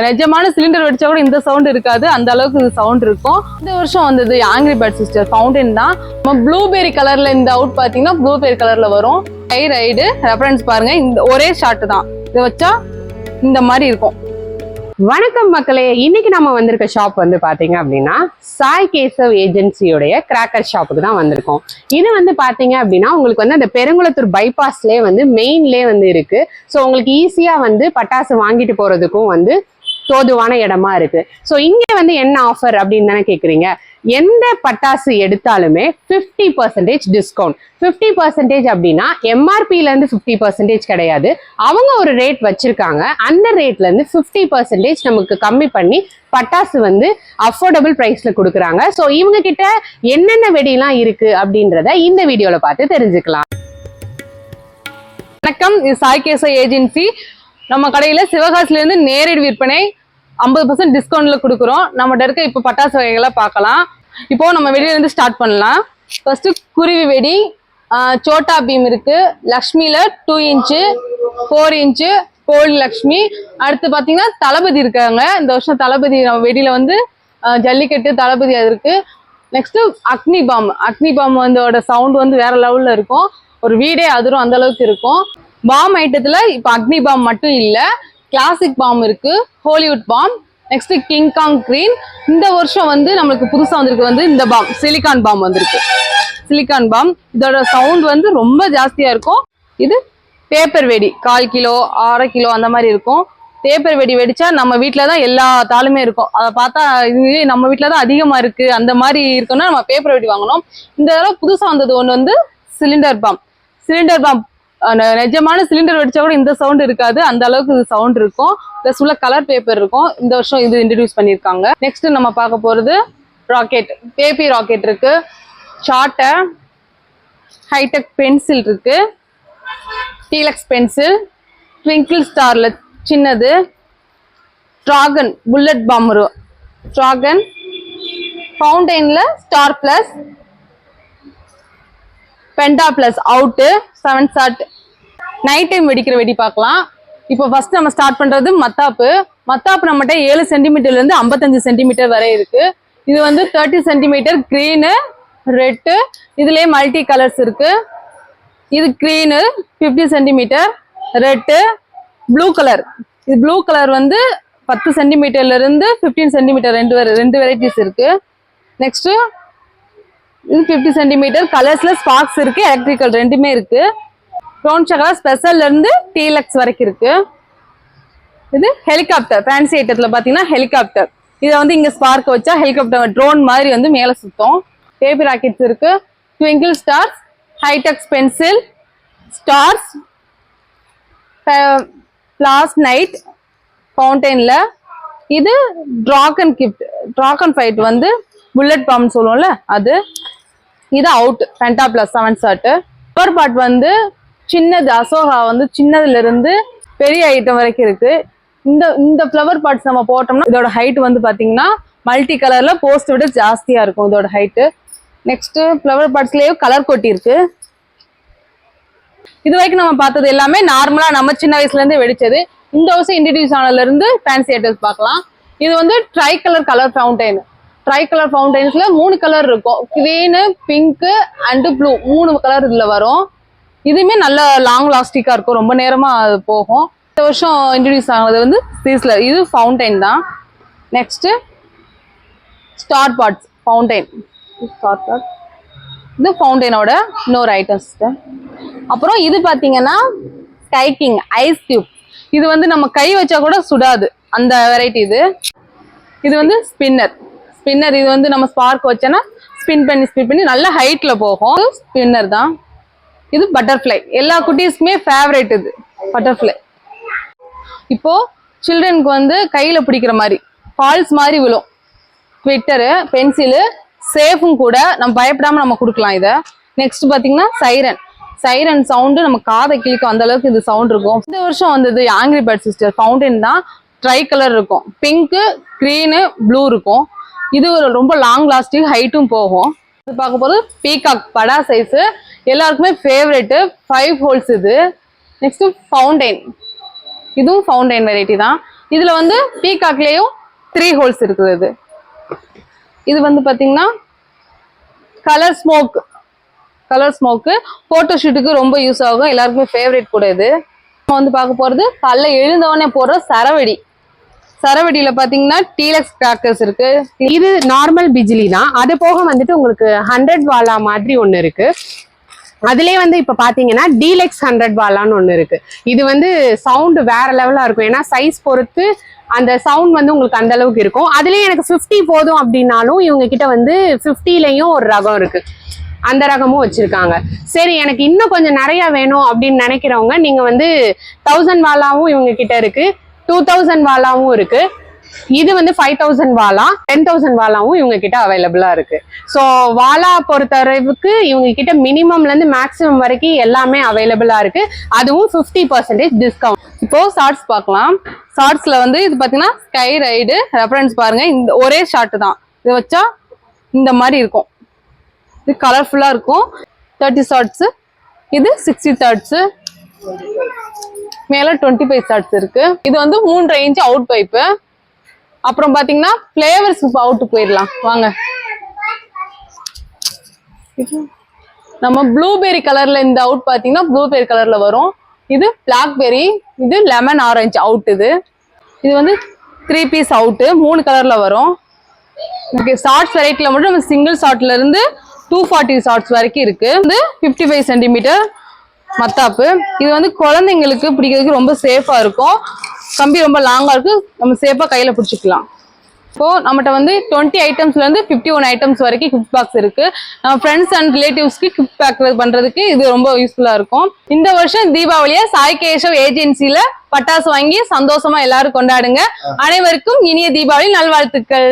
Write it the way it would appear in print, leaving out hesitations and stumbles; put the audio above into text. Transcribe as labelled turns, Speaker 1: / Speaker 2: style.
Speaker 1: நிஜமான சிலிண்டர் வெடிச்சா கூட இந்த சவுண்ட் இருக்காது, அந்த அளவுக்கு இது சவுண்ட் இருக்கும். இந்த வருஷம் வந்தது ஆங்கிரி பேர்ட் சிஸ்டர் ஃபவுண்டைன் தான். ப்ளூபெரி கலர்ல இந்த அவுட் பாத்தீங்கன்னா ப்ளூபெரி கலர்ல வரும். ஹை ரைடு ரெஃபரன்ஸ் பாருங்க, இந்த ஒரே ஷாட் தான், இதை வச்சா இந்த மாதிரி இருக்கும்.
Speaker 2: வணக்கம் மக்களே, இன்னைக்கு நம்ம வந்திருக்க ஷாப் வந்து பாத்தீங்க அப்படின்னா சாய் கேசவ் ஏஜென்சியோடைய கிராக்கர் ஷாப்புக்கு தான் வந்திருக்கோம். இது வந்து பாத்தீங்க அப்படின்னா உங்களுக்கு வந்து அந்த பெருங்குளத்தூர் பைபாஸ்லேயே வந்து மெயின்லேயே வந்து இருக்கு. ஸோ உங்களுக்கு ஈஸியா வந்து பட்டாசு வாங்கிட்டு போறதுக்கும் வந்து தோதுவான இடமா இருக்கு. ஸோ இங்க வந்து என்ன ஆஃபர் அப்படின்னு தானே கேக்குறீங்க. எந்த பட்டாசு எடுத்தாலுமே 50% டிஸ்கவுண்ட். 50% அப்படின்னா எம்ஆர்பில இருந்து 50% கிடையாது, அவங்க ஒரு ரேட் வச்சிருக்காங்க. அந்த ரேட்ல இருந்து 50% நமக்கு கம்மி பண்ணி பட்டாசு வந்து அஃபோர்டபுள் பிரைஸ்ல கொடுக்குறாங்க. ஸோ இவங்க கிட்ட என்னென்ன வெடிலாம் இருக்கு அப்படின்றத இந்த வீடியோல பார்த்து தெரிஞ்சுக்கலாம்.
Speaker 1: வணக்கம், இது சாய் கேசவ் ஏஜென்சி. நம்ம கடையில சிவகாசில இருந்து நேரடி விற்பனை 50% டிஸ்கவுண்ட்ல கொடுக்குறோம். நம்மகிட்ட இருக்க இப்போ பட்டாசு வகைகளை பார்க்கலாம். இப்போ நம்ம வெடியில இருந்து ஸ்டார்ட் பண்ணலாம். ஃபர்ஸ்ட் குருவி வெடி, சோட்டா பீம் இருக்கு, லக்ஷ்மியில 2 இன்ச்சு 4 இன்ச்சு கோல்டு லக்ஷ்மி. அடுத்து பாத்தீங்கன்னா தளபதி இருக்காங்க. இந்த வருஷம் தளபதி வெடியில வந்து ஜல்லிக்கட்டு தளபதி அது இருக்கு. நெக்ஸ்ட் அக்னி பாம் வந்து சவுண்ட் வந்து வேற லெவல்ல இருக்கும், ஒரு வீடே அதிரும் அந்த அளவுக்கு இருக்கும். பாம் ஐட்டத்துல இப்ப அக்னி பாம் மட்டும் இல்ல, கிளாசிக் பாம் இருக்கு, Hollywood bomb, next King Kong green. இந்த வருஷம் வந்து நம்மளுக்கு புதுசா வந்திருக்கு வந்து இந்த பாம், சிலிகான் பாம் வந்திருக்கு. சிலிகான் பாம் இதோட சவுண்ட் வந்து ரொம்ப ஜாஸ்தியா இருக்கும். இது பேப்பர் வெடி 1/4 கிலோ 1/2 கிலோ அந்த மாதிரி இருக்கும். பேப்பர் வெடி வெடிச்சா நம்ம வீட்டுலதான் எல்லா தாளுமே இருக்கும். அதை பார்த்தா இது நம்ம வீட்டுலதான் அதிகமா இருக்கு அந்த மாதிரி இருக்குன்னா நம்ம பேப்பர் வெடி வாங்கணும். இந்த தடவை புதுசா வந்தது ஒண்ணு வந்து சிலிண்டர் பாம். நிஜமான சிலிண்டர் வெடிச்சா கூட இந்த சவுண்ட் இருக்காது, அந்த அளவுக்கு இது சவுண்ட் இருக்கும். பிளஸ் உள்ள கலர் பேப்பர் இருக்கும். இந்த வருஷம் இது இன்ட்ரடியூஸ் பண்ணிருக்காங்க. நெக்ஸ்ட் நம்ம பார்க்க போறது ராக்கெட். பேபி ராக்கெட் இருக்கு, ஷார்ட்டர், ஹைடெக் பென்சில் இருக்கு, டீலக்ஸ் பென்சில், ட்விங்கிள் ஸ்டார்ல சின்னது, டிராகன் புல்லட் பாம், டிராகன் ஃபவுண்டைன்ல star plus, penta plus out, 7 shot. Night time வெடிக்கிற வெடி பார்க்கலாம். இப்போ ஃபர்ஸ்ட் நம்ம ஸ்டார்ட் பண்றது மத்தாப்பு. நம்மகிட்ட 7 சென்டிமீட்டர்ல இருந்து 55 சென்டிமீட்டர் வரை இருக்கு. இது வந்து 30 சென்டிமீட்டர் கிரீனு, ரெட்டு, இதுலயே மல்டி கலர்ஸ் இருக்கு. இது green 50 centimetre, red, blue colour. இது ப்ளூ கலர் வந்து 10 சென்டிமீட்டர்ல இருந்து 15 சென்டிமீட்டர் ரெண்டு வெரைட்டிஸ் இருக்கு. நெக்ஸ்ட் இது 50 சென்டிமீட்டர் கலர்ஸ்ல ஸ்பார்க்ஸ் இருக்கு, எலக்ட்ரிக்கல் ரெண்டுமே இருக்கு. ப்ரௌன் சக்கரா ஸ்பெஷல்ல இருந்து டீலக்ஸ் வரைக்கும் இருக்கு. இது ஹெலிகாப்டர், ஃபேன்சி ஐட்டத்துல பாத்தீங்கன்னா ஹெலிகாப்டர். இதை வந்து இங்க ஸ்பார்க் வச்சா ஹெலிகாப்டர் ட்ரோன் மாதிரி வந்து மேல சுத்தம். பேபி ராக்கெட்ஸ் இருக்கு, ட்விங்கிள் ஸ்டார்ஸ், ஹைடெக்ஸ் பென்சில், ஸ்டார்ஸ், பிளாஸ் நைட் ஃபவுண்டைன்ல. இது டிராகன் கிஃப்ட், டிராகன் ஃபைட் வந்து புல்லட் பாம் சொல்லுவோம்ல அது. இது அவுட் பென்டா பிளஸ் 7 ஷாட். பவர் பாட் வந்து சின்னது அசோகா வந்து சின்னதுல இருந்து பெரிய ஐட்டம் வரைக்கும் இருக்கு. இந்த ஃப்ளவர் பாட்ஸ் நம்ம போட்டோம்னா இதோட ஹைட் வந்து பாத்தீங்கன்னா மல்டி கலர்ல போஸ்ட் விட ஜாஸ்தியா இருக்கும் இதோட ஹைட். நெக்ஸ்ட் ஃப்ளவர் பாட்ஸ்லயே கலர் கொட்டி இருக்கு. இது வரைக்கும் நம்ம பார்த்தது எல்லாமே நார்மலா நம்ம சின்ன வயசுல இருந்து வெடிச்சது. இந்த வருஷம் இன்ட்ரடியூஸ் ஆனதுல இருந்து ஃபேன்சி ஐட்டம்ஸ் பார்க்கலாம். இது வந்து tri colour fountain. Tri colour ஃபவுண்டைன்ஸ்ல 3 கலர் இருக்கும், green, pink and blue, 3 colour இதுல வரும். இதுவுமே நல்ல லாங் லாஸ்டிக்கா இருக்கும், ரொம்ப நேரமா அது போகும். இந்த வருஷம் இன்ட்ரடியூஸ் ஆனது வந்து சீஸ்ல. இது ஃபவுண்டைன் தான். Next star pots fountain. இது ஃபவுண்டைனோட இன்னொரு ஐட்டம்ஸ். அப்புறம் இது பாத்தீங்கன்னா ஸ்கைக்கிங் ஐஸ் கியூப். இது வந்து நம்ம கை வச்சா கூட சுடாது அந்த வெரைட்டி. இது வந்து ஸ்பின்னர். இது வந்து நம்ம ஸ்பார்க் வச்சோன்னா ஸ்பின் பண்ணி நல்ல ஹைட்ல போகும். ஸ்பின்னர் தான். இது பட்டர்ஃப்ளை, எல்லா குட்டீஸ்க்குமே ஃபேவரட் இது பட்டர்ஃப்ளை. இப்போ சில்ட்ரனுக்கு வந்து கையில பிடிக்கிற மாதிரி ஃபால்ஸ் மாதிரி விழும். ட்விட்டரு, பென்சிலு, சேஃபும் கூட நம்ம பயப்படாம நம்ம கொடுக்கலாம் இதை. நெக்ஸ்ட் பாத்தீங்கன்னா சைரன் சவுண்டு நம்ம காதை கிளிக்கும், அந்த அளவுக்கு இது சவுண்ட் இருக்கும். இந்த வருஷம் வந்தது ஆங்கிரி பேர்ட் சிஸ்டர் ஃபவுண்டைன் தான். ட்ரை கலர் இருக்கும், பிங்க், கிரீனு, ப்ளூ இருக்கும். இது ஒரு ரொம்ப லாங் லாஸ்டிங், ஹைட்டும் போகும். இது பார்க்க போது பீகாக் படா சைஸ், எல்லாருக்குமே ஃபேவரெட்டு, 5 ஹோல்ஸ் இது. Next fountain. இதுவும் ஃபவுண்டைன் வெரைட்டி தான். இதுல வந்து பீகாக்லயும் 3 ஹோல்ஸ் இருக்குது. இது வந்து பாத்தீங்கன்னா கலர் ஸ்மோக்கு போட்டோ ஷூட்டுக்கு ரொம்ப யூஸ் ஆகும், எல்லாருக்குமே ஃபேவரட் கூட. இது நம்ம வந்து பார்க்க போறது காலைல எழுந்தவொடனே போடுற சரவெடியில பாத்தீங்கன்னா டீலக்ஸ் கிராக்கர்ஸ் இருக்கு.
Speaker 2: இது நார்மல் பிஜிலி தான். அது போக வந்துட்டு உங்களுக்கு 100 வாலா மாதிரி ஒண்ணு இருக்கு. அதுலயே வந்து இப்ப பாத்தீங்கன்னா டீலக்ஸ் 100 வாலான்னு ஒண்ணு இருக்கு. இது வந்து சவுண்ட் வேற லெவலா இருக்கும், ஏன்னா சைஸ் பொறுத்து அந்த சவுண்ட் வந்து உங்களுக்கு அந்த அளவுக்கு இருக்கும். அதுலயே எனக்கு 50 போதும் அப்படின்னாலும் இவங்க கிட்ட வந்து 50லயும் ஒரு ரகம் இருக்கு, அந்த ரகமும் வச்சிருக்காங்க. சரி எனக்கு இன்னும் கொஞ்சம் நிறைய வேணும் அப்படின்னு நினைக்கிறவங்க நீங்க வந்து 1000 வாலாவும் இவங்க கிட்ட இருக்கு, 2000 வாலாவும் இருக்கு. இது வந்து 5000 வாலா, 10,000 வாலாவும் இவங்க கிட்ட அவைலபிளா இருக்கு. ஸோ வாலா பொறுத்தளவுக்கு இவங்க கிட்ட மினிமம்ல இருந்து மேக்ஸிமம் வரைக்கும் எல்லாமே அவைலபிளா இருக்கு, அதுவும் 50% டிஸ்கவுண்ட்.
Speaker 1: இப்போ ஷார்ட்ஸ் பார்க்கலாம். ஷார்ட்ஸ்ல வந்து இது பாத்தீங்கன்னா ஸ்கை ரைடு ரெஃபரன்ஸ் பாருங்க, இந்த ஒரே ஷார்ட் தான். இதை வச்சா இந்த மாதிரி இருக்கும், இது கலர்ஃபுல்லா இருக்கும். 30 ஷார்ட்ஸ், இது 60 ஷார்ட்ஸ், மேல 25 ஷார்ட்ஸ் இருக்கு. இது வந்து 3 இன்ச் அவுட் பைப்பு. அப்புறம் பாத்தீங்கன்னா பிளேவர்ஸ் அவுட் போயிடலாம் வாங்க. நம்ம ப்ளூபெரி கலர்ல இந்த அவுட் பாத்தீங்கன்னா ப்ளூபெரி கலர்ல வரும். இது பிளாக்பெரி, இது லெமன் ஆரஞ்சு அவுட். இது வந்து 3 பீஸ் அவுட், 3 கலர்ல வரும். ஷார்ட்ஸ் வெரைட்டில மட்டும் நம்ம சிங்கிள் ஷார்ட்ல இருந்து 240 ஷார்ட்ஸ் வரைக்கும் இருக்கு. இது 55 சென்டிமீட்டர் மத்தாப்பு. இது வந்து குழந்தைங்களுக்கு பிடிக்கிறதுக்கு ரொம்ப சேஃபா இருக்கும், கம்பி ரொம்ப லாங்கா இருக்கு, நம்ம சேஃபா கையில பிடிச்சிக்கலாம். இப்போ நம்மகிட்ட வந்து 20 ஐட்டம்ஸ்ல இருந்து 51 ஐட்டம்ஸ் வரைக்கும் கிஃப்ட் பாக்ஸ் இருக்கு. நம்ம ஃப்ரெண்ட்ஸ் அண்ட் ரிலேட்டிவ்ஸ்க்கு கிஃப்ட் பேக் பண்றதுக்கு இது ரொம்ப யூஸ்ஃபுல்லா இருக்கும். இந்த வருஷம் தீபாவளியை சாய் கேசவ் ஏஜென்சில பட்டாசு வாங்கி சந்தோஷமா எல்லாரும் கொண்டாடுங்க. அனைவருக்கும் இனிய தீபாவளி நல்வாழ்த்துக்கள்.